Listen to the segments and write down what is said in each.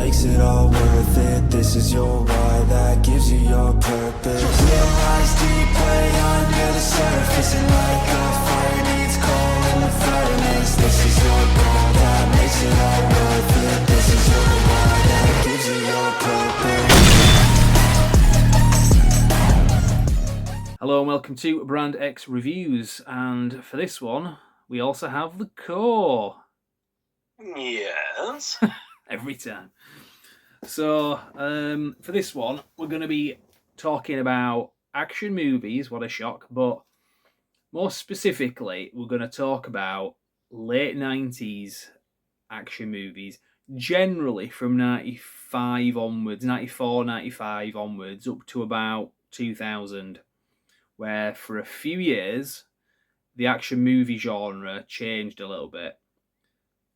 makes it all worth it. This is your why that gives you your purpose. Realize deep way under the surface, and like a fire needs coal in the furnace. This is your goal that makes it all worth it. This is your why that gives you your purpose. Hello and welcome to Brand X Reviews, and for this one we also have the core. Yes. Every time. So for this one we're going to be talking about action movies, what a shock, but more specifically we're going to talk about late 90s action movies, generally from 95 onwards, 94, 95 onwards, up to about 2000, where for a few years the action movie genre changed a little bit.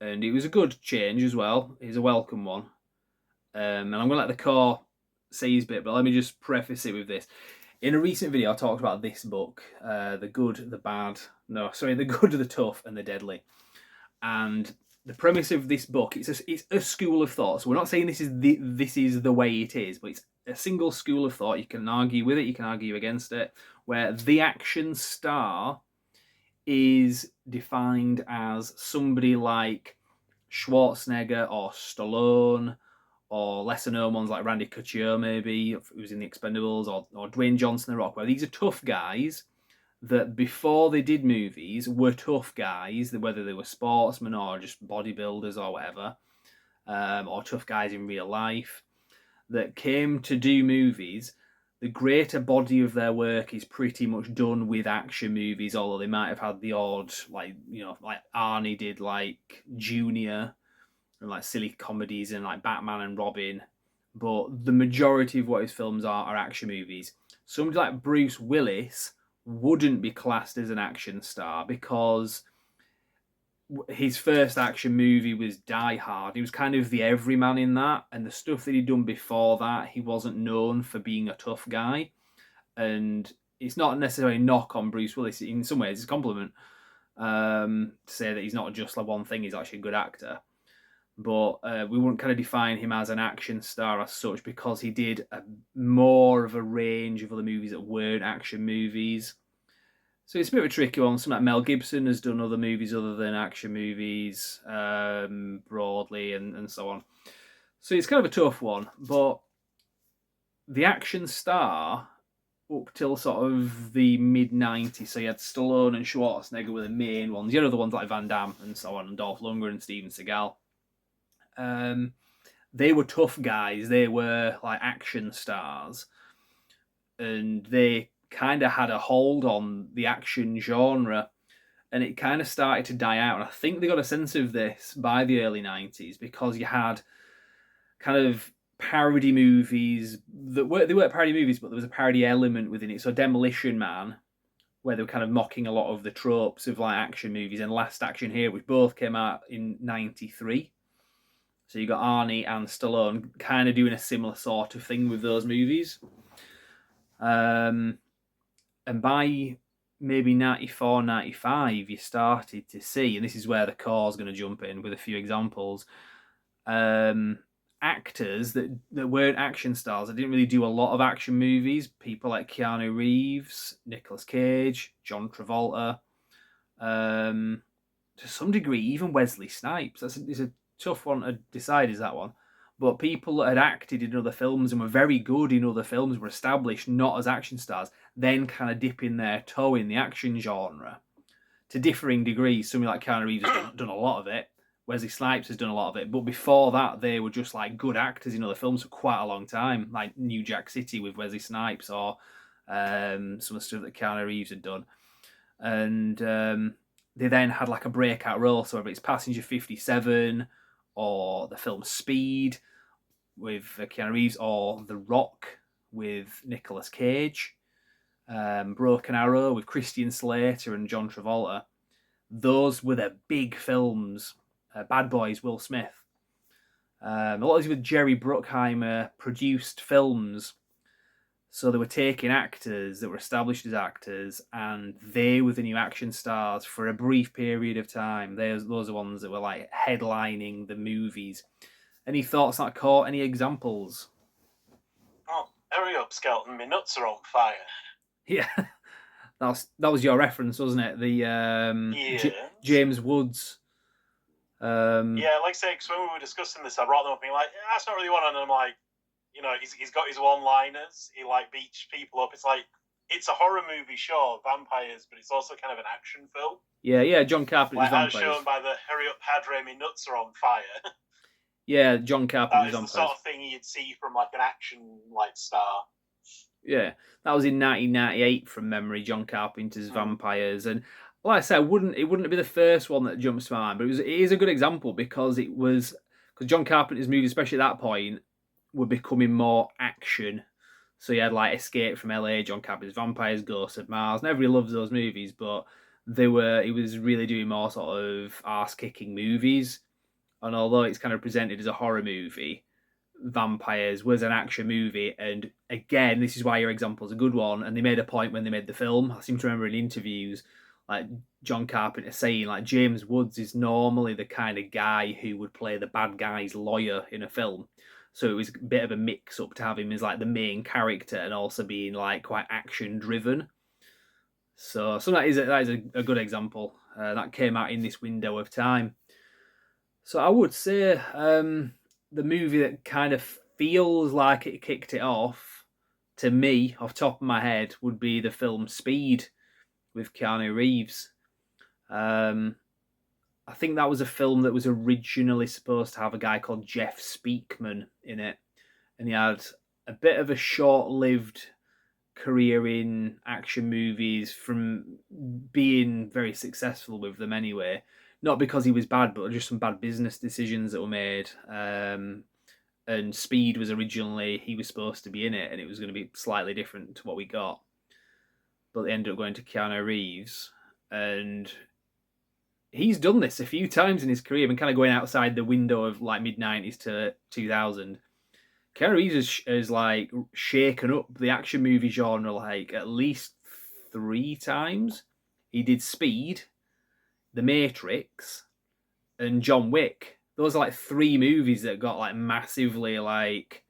And it was a good change as well. It's a welcome one. And I'm going to let the core say his bit, but let me just preface it with this. In a recent video, I talked about this book, The Good, the Good, the Tough, and the Deadly. And the premise of this book, it's a school of thought. So we're not saying this is the way it is, but it's a single school of thought. You can argue with it, you can argue against it, where the action star is defined as somebody like Schwarzenegger or Stallone, or lesser known ones like Randy Couture, maybe, who's in the Expendables, or Dwayne Johnson, The Rock, where these are tough guys that before they did movies were tough guys, whether they were sportsmen or just bodybuilders or whatever, or tough guys in real life, that came to do movies. The greater body of their work is pretty much done with action movies, although they might have had the odd, like Arnie did, like Junior, and like silly comedies and like Batman and Robin. But the majority of what his films are action movies. Somebody like Bruce Willis wouldn't be classed as an action star because his first action movie was Die Hard. He was kind of the everyman in that, and the stuff that he'd done before that, he wasn't known for being a tough guy. And it's not necessarily a knock on Bruce Willis. In some ways, it's a compliment to say that he's not just like one thing, he's actually a good actor. But we wouldn't kind of define him as an action star as such because he did more of a range of other movies that weren't action movies. So it's a bit of a tricky one. Something like Mel Gibson has done other movies other than action movies, broadly, and so on. So it's kind of a tough one. But the action star, up till sort of the mid-90s, so you had Stallone and Schwarzenegger were the main ones. You had other ones like Van Damme and so on, and Dolph Lundgren and Steven Seagal. They were tough guys. They were like action stars. And they kind of had a hold on the action genre, and it kind of started to die out. And I think they got a sense of this by the early 90s because you had kind of parody movies they weren't parody movies, but there was a parody element within it. So Demolition Man, where they were kind of mocking a lot of the tropes of like action movies, and Last Action Hero, which both came out in 93. So you got Arnie and Stallone kind of doing a similar sort of thing with those movies. And by maybe 94, 95, you started to see, and this is where the core's going to jump in with a few examples, actors that weren't action stars, that didn't really do a lot of action movies. People like Keanu Reeves, Nicolas Cage, John Travolta, to some degree, even Wesley Snipes. It's a tough one to decide, is that one. But people that had acted in other films and were very good in other films, were established not as action stars, then kind of dipping their toe in the action genre to differing degrees. Somebody like Keanu Reeves has done a lot of it. Wesley Snipes has done a lot of it. But before that, they were just like good actors in other films for quite a long time, like New Jack City with Wesley Snipes, or some of the stuff that Keanu Reeves had done. And they then had like a breakout role. So whether it's Passenger 57 or the film Speed with Keanu Reeves, or The Rock with Nicolas Cage, Broken Arrow with Christian Slater and John Travolta. Those were the big films. Bad Boys, Will Smith. A lot of these with Jerry Bruckheimer produced films. So they were taking actors that were established as actors, and they were the new action stars for a brief period of time. Those are ones that were like headlining the movies. Any thoughts on that caught? Any examples? Oh, hurry up, Skeleton! My nuts are on fire. Yeah, that was your reference, wasn't it? The Yes. James Woods. Yeah, like I say, because when we were discussing this, I brought them up being like, that's not really one. And I'm like, he's got his one-liners. He like beats people up. It's like it's a horror movie, sure, vampires, but it's also kind of an action film. Yeah, John Carpenter's Like as Vampires. shown by the "Hurry up, Padre, my nuts are on fire." Yeah, John That Carpenter's is the Vampires. sort of thing you'd see from like an action like star. Yeah, that was in 1998 from memory. John Carpenter's Vampires, and like I said, it wouldn't be the first one that jumps to mind, but it is a good example because because John Carpenter's movies, especially at that point, were becoming more action. So you had like Escape from LA, John Carpenter's Vampires, Ghosts of Mars, and everybody loves those movies, but he was really doing more sort of arse kicking movies. And although it's kind of presented as a horror movie, Vampires was an action movie. And again, this is why your example is a good one. And they made a point when they made the film. I seem to remember in interviews, like John Carpenter saying, like James Woods is normally the kind of guy who would play the bad guy's lawyer in a film. So it was a bit of a mix up to have him as like the main character and also being like quite action driven. So that is a good example. That came out in this window of time. So I would say the movie that kind of feels like it kicked it off, to me, off the top of my head, would be the film Speed with Keanu Reeves. I think that was a film that was originally supposed to have a guy called Jeff Speakman in it, and he had a bit of a short-lived career in action movies from being very successful with them anyway. Not because he was bad, but just some bad business decisions that were made. And Speed was originally, he was supposed to be in it, and it was going to be slightly different to what we got. But they ended up going to Keanu Reeves, and he's done this a few times in his career, and kind of going outside the window of like mid-90s to 2000. Keanu Reeves has like shaken up the action movie genre like at least 3 times. He did Speed, The Matrix, and John Wick. Those are like 3 movies that got like massively like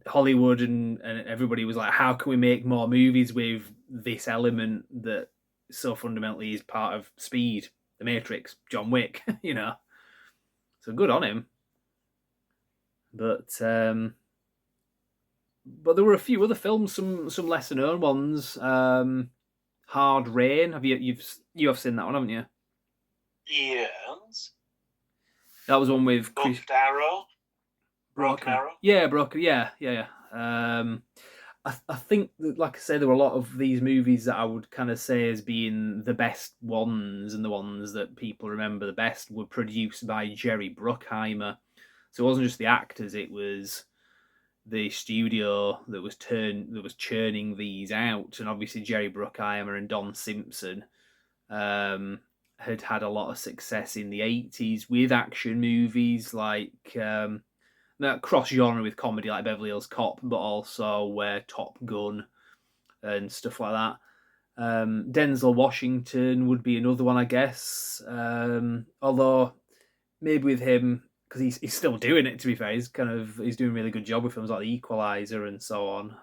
Hollywood and everybody was like, how can we make more movies with this element that so fundamentally is part of Speed, The Matrix, John Wick, So good on him. But there were a few other films, some lesser known ones. Hard Rain. You have seen that one, haven't you? Yes. That was one with Broken Arrow. Broken Arrow. Yeah, Broken. Yeah. I think that, like I say, there were a lot of these movies that I would kind of say as being the best ones and the ones that people remember the best were produced by Jerry Bruckheimer. So it wasn't just the actors; it was the studio that was churning these out, and obviously Jerry Bruckheimer and Don Simpson had a lot of success in the 80s with action movies like cross genre with comedy like Beverly Hills Cop, but also Top Gun and stuff like that. Denzel Washington would be another one, I guess. Although maybe with him, because he's still doing it. To be fair, he's doing a really good job with films like The Equalizer and so on.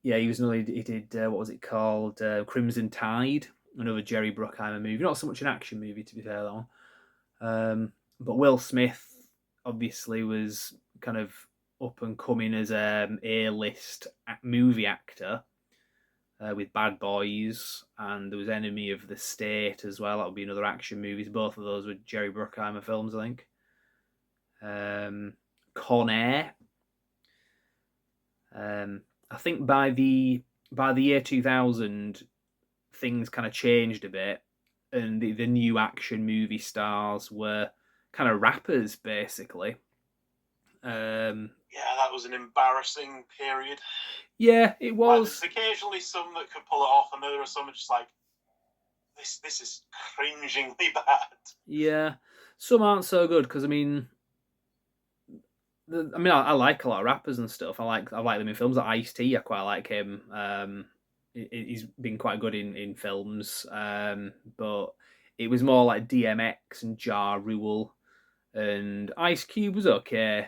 Yeah, he did what was it called? Crimson Tide, another Jerry Bruckheimer movie. Not so much an action movie, to be fair, though. But Will Smith obviously was kind of up and coming as a A-list movie actor with Bad Boys, and there was Enemy of the State as well. That would be another action movies. Both of those were Jerry Bruckheimer films, I think. Con Air. I think by the year 2000, things kind of changed a bit, and the new action movie stars were kind of rappers, basically. Yeah, that was an embarrassing period. Yeah, it was. Like, there's occasionally some that could pull it off, and there are some just like, this is cringingly bad. Yeah, some aren't so good because I like a lot of rappers and stuff. I like them in films. Like Ice-T, I quite like him. He's been quite good in films, but it was more like DMX and Ja Rule, and Ice Cube was okay,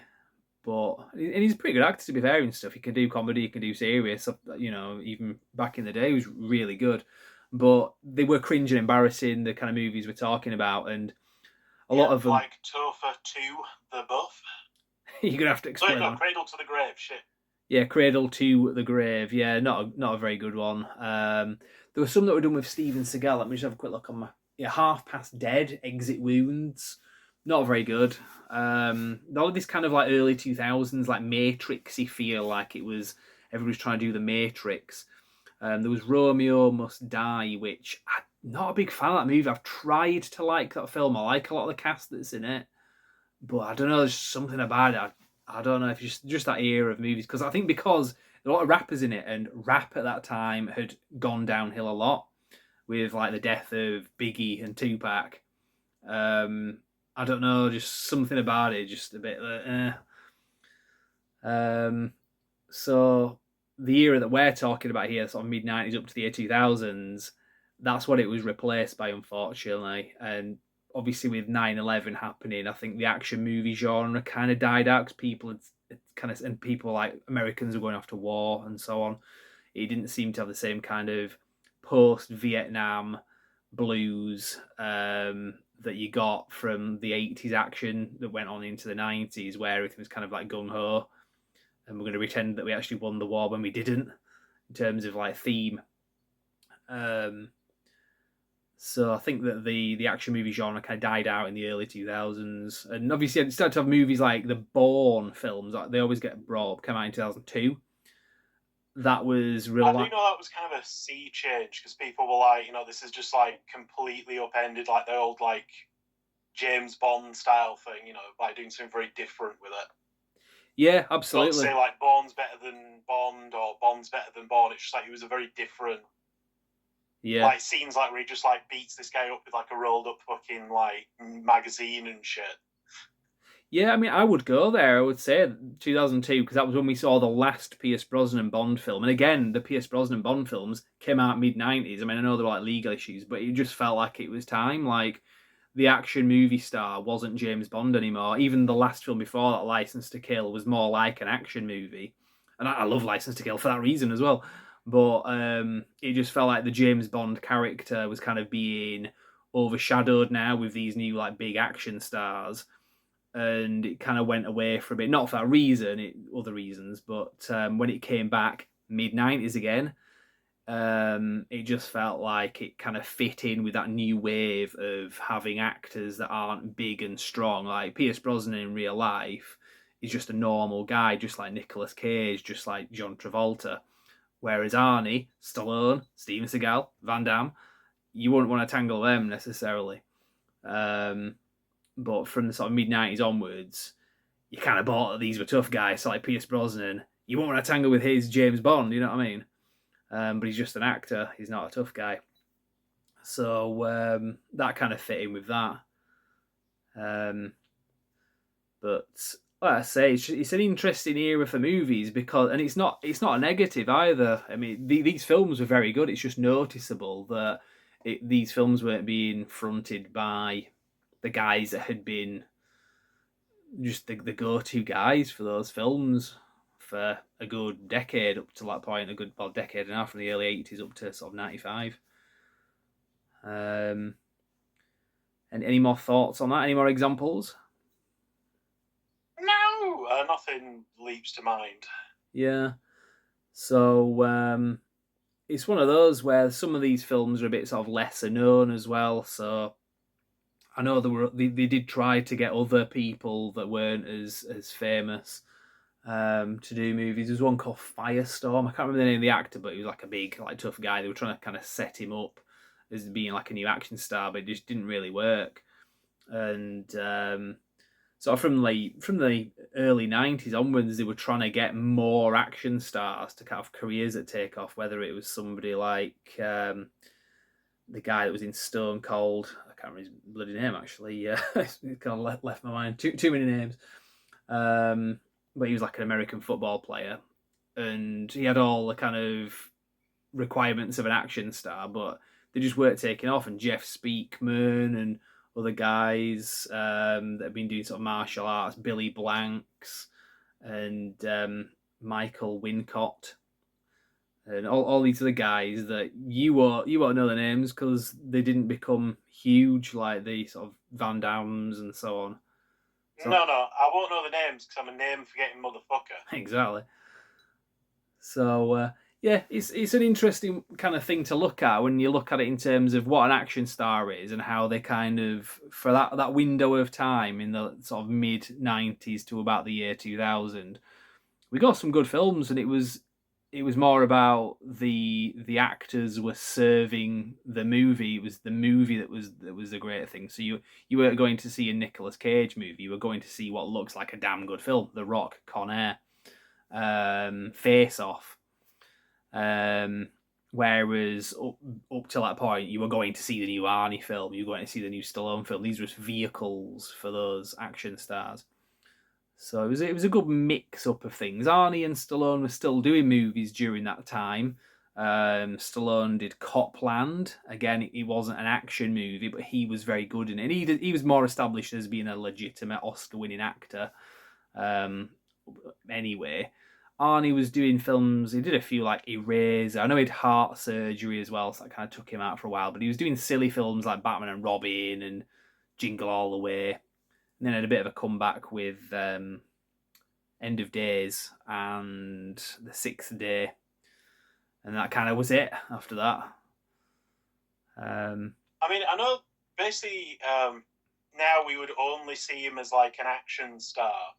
but and he's a pretty good actor to be fair and stuff. He can do comedy, he can do serious. You know, even back in the day, he was really good. But they were cringe and embarrassing, the kind of movies we're talking about, and a lot of them, like Topher 2, The Buff. you're gonna have to explain. No, Cradle to the Grave. Shit. Yeah, Cradle to the Grave. Yeah, not a very good one. There were some that were done with Steven Seagal. Let me just have a quick look on my Half Past Dead, Exit Wounds. Not very good. All this kind of like early 2000s, like Matrixy feel, like it was everybody's trying to do the Matrix. There was Romeo Must Die, which I'm not a big fan of that movie. I've tried to like that film. I like a lot of the cast that's in it, but I don't know. There's something about it. I don't know if it's just that era of movies, because I think because a lot of rappers in it, and rap at that time had gone downhill a lot with like the death of Biggie and Tupac. I don't know, just something about it, just a bit so the era that we're talking about here, sort of mid-90s up to the year 2000s, that's what it was replaced by, unfortunately. And obviously with 9/11 happening, I think the action movie genre kind of died out, because people and people like Americans were going off to war and so on. It didn't seem to have the same kind of post-Vietnam blues that you got from the 80s action that went on into the 90s, where everything was kind of like gung-ho, and we're going to pretend that we actually won the war when we didn't, in terms of like theme. So I think that the action movie genre kind of died out in the early 2000s. And obviously it started to have movies like the Bourne films, like they always get brought up, came out in 2002. That was real. I do know that was kind of a sea change, because people were like, this is just like completely upended, like the old like James Bond style thing, by doing something very different with it. Yeah, absolutely. Don't say like Bond's better than Bond or Bond's better than Bond. It's just like it was a very different. Yeah. Like scenes like where he just like beats this guy up with like a rolled up fucking like magazine and shit. Yeah, I mean, I would go there. I would say 2002, because that was when we saw the last Pierce Brosnan Bond film. And again, the Pierce Brosnan Bond films came out mid-90s. I mean, I know there were like legal issues, but it just felt like it was time. Like, the action movie star wasn't James Bond anymore. Even the last film before that, License to Kill, was more like an action movie. And I love License to Kill for that reason as well. But it just felt like the James Bond character was kind of being overshadowed now with these new like big action stars. And it kind of went away from it, not for that reason, other reasons, but when it came back mid-90s again, it just felt like it kind of fit in with that new wave of having actors that aren't big and strong. Like Pierce Brosnan in real life is just a normal guy, just like Nicolas Cage, just like John Travolta. Whereas Arnie, Stallone, Steven Seagal, Van Damme, you wouldn't want to tangle them necessarily. But from the sort of mid-90s onwards, you kind of bought that these were tough guys. So like Pierce Brosnan, you won't want to tangle with his James Bond, you know what I mean? But he's just an actor. He's not a tough guy. So that kind of fit in with that. But like I say, it's an interesting era for movies, because, and it's not a negative either. I mean, these films were very good. It's just noticeable that these films weren't being fronted by the guys that had been just the go-to guys for those films for a good decade up to that point, decade and a half, from the early 80s up to sort of 95. And any more thoughts on that? Any more examples? No, nothing leaps to mind. Yeah. So it's one of those where some of these films are a bit sort of lesser known as well. So I know they did try to get other people that weren't as famous to do movies. There's one called Firestorm. I can't remember the name of the actor, but he was like a big, like tough guy. They were trying to kind of set him up as being like a new action star, but it just didn't really work. And so from the early 90s onwards, they were trying to get more action stars to kind of careers that take off. Whether it was somebody like the guy that was in Stone Cold, I can't remember his bloody name actually. It's kind of left my mind. Too many names. But he was like an American football player, and he had all the kind of requirements of an action star, but they just weren't taking off. And Jeff Speakman and other guys that have been doing sort of martial arts, Billy Blanks and Michael Wincott, and all these other guys that you won't know the names because they didn't become huge like the sort of Van Dams and so on. So, no, I won't know the names because I'm a name forgetting motherfucker. Exactly. So yeah, it's an interesting kind of thing to look at when you look at it in terms of what an action star is and how they kind of, for that window of time in the sort of mid 90s to about the year 2000, we got some good films, and it was more about the actors were serving the movie. It was the movie that was the great thing. So you weren't going to see a Nicolas Cage movie. You were going to see what looks like a damn good film: The Rock, Con Air, Face Off. Whereas up till that point, you were going to see the new Arnie film. You were going to see the new Stallone film. These were just vehicles for those action stars. So it was a good mix-up of things. Arnie and Stallone were still doing movies during that time. Stallone did Copland. Again, it wasn't an action movie, but he was very good in it. And he was more established as being a legitimate Oscar-winning actor. Anyway, Arnie was doing films. He did a few like Eraser. I know he had heart surgery as well, so that kind of took him out for a while. But he was doing silly films like Batman and Robin and Jingle All the Way. And then had a bit of a comeback with End of Days and The Sixth Day. And that kind of was it after that. I mean, I know basically now we would only see him as like an action star.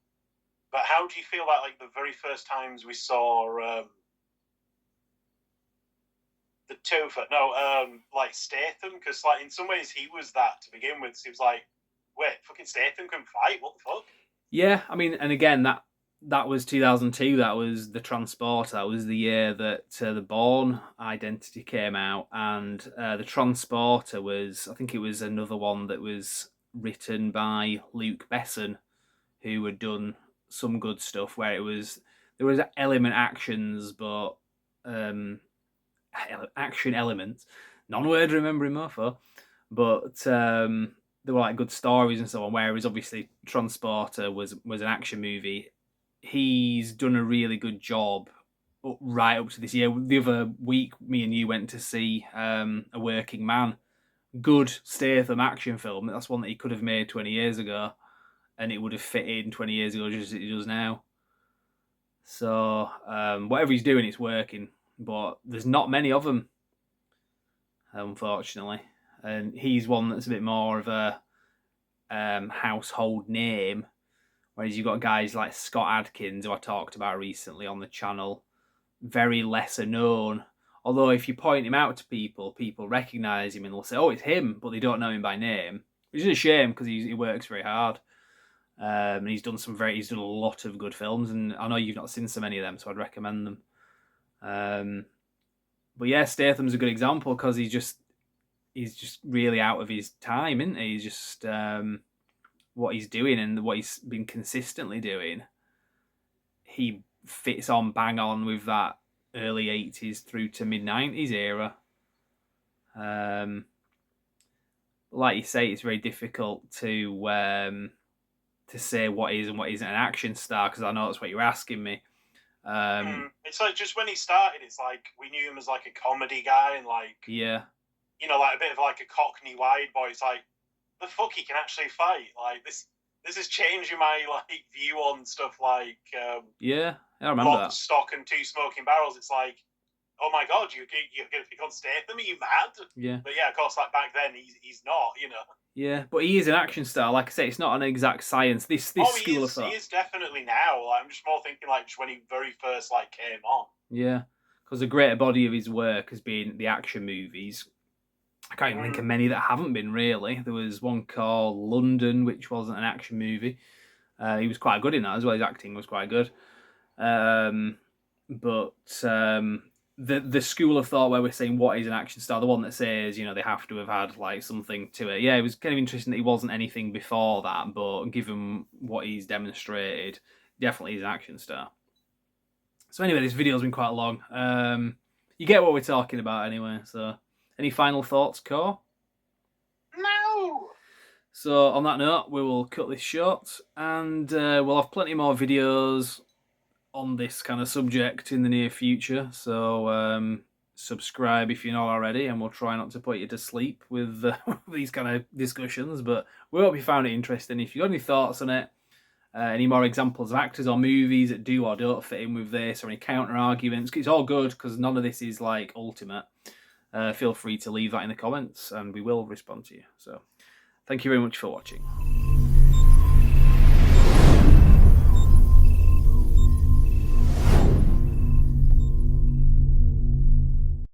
But how do you feel about like the very first times we saw the Topher? No, like Statham? Because like in some ways he was that to begin with. So he was like, wait, fucking Statham can fight? What the fuck? Yeah, I mean, and again, that was 2002. That was The Transporter. That was the year that the Bourne Identity came out. And The Transporter was, I think it was another one that was written by Luc Besson, who had done some good stuff where there was element actions, but action elements. Non-word remembering mofo. But there were like good stories and so on, whereas obviously Transporter was an action movie. He's done a really good job right up to this year. The other week, me and you went to see A Working Man. Good Statham action film. That's one that he could have made 20 years ago, and it would have fit in 20 years ago just as it does now. So whatever he's doing, it's working. But there's not many of them, unfortunately. And he's one that's a bit more of a household name, whereas you've got guys like Scott Adkins, who I talked about recently on the channel, very lesser known. Although if you point him out to people recognise him and they'll say, oh, it's him, but they don't know him by name, which is a shame because he works very hard. And he's done a lot of good films, and I know you've not seen so many of them, so I'd recommend them. But yeah, Statham's a good example because he's just really out of his time, isn't he? He's just what he's doing and what he's been consistently doing. He fits on bang on with that early 80s through to mid 90s era. Like you say, it's very difficult to say what is and what isn't an action star, because I know that's what you're asking me. It's like just when he started, it's like we knew him as like a comedy guy and like, yeah, you know, like a bit of like a Cockney wide boy. It's like, the fuck, he can actually fight. Like this is changing my like view on stuff like yeah, I remember Lock, that. Stock and Two Smoking Barrels. It's like, oh my god, you're gonna pick on Statham? Are you mad? Yeah. But yeah, of course, like back then he's not, you know. Yeah, but he is an action star. Like I say, it's not an exact science. This school of thought. He is definitely now. Like, I'm just more thinking like just when he very first like came on. Yeah, because a greater body of his work has been the action movies. I can't even think of many that haven't been, really. There was one called London, which wasn't an action movie. He was quite good in that as well. His acting was quite good. But the school of thought where we're saying what is an action star, the one that says, you know, they have to have had like something to it. Yeah, it was kind of interesting that he wasn't anything before that, but given what he's demonstrated, definitely is an action star. So anyway, this video's been quite long. You get what we're talking about anyway, so Any final thoughts, Core? No! So on that note, we will cut this short, and we'll have plenty more videos on this kind of subject in the near future. So subscribe if you're not already, and we'll try not to put you to sleep with these kind of discussions. But we hope you found it interesting. If you've got any thoughts on it, any more examples of actors or movies that do or don't fit in with this, or any counter arguments, it's all good because none of this is like ultimate. Feel free to leave that in the comments, and we will respond to you. So thank you very much for watching.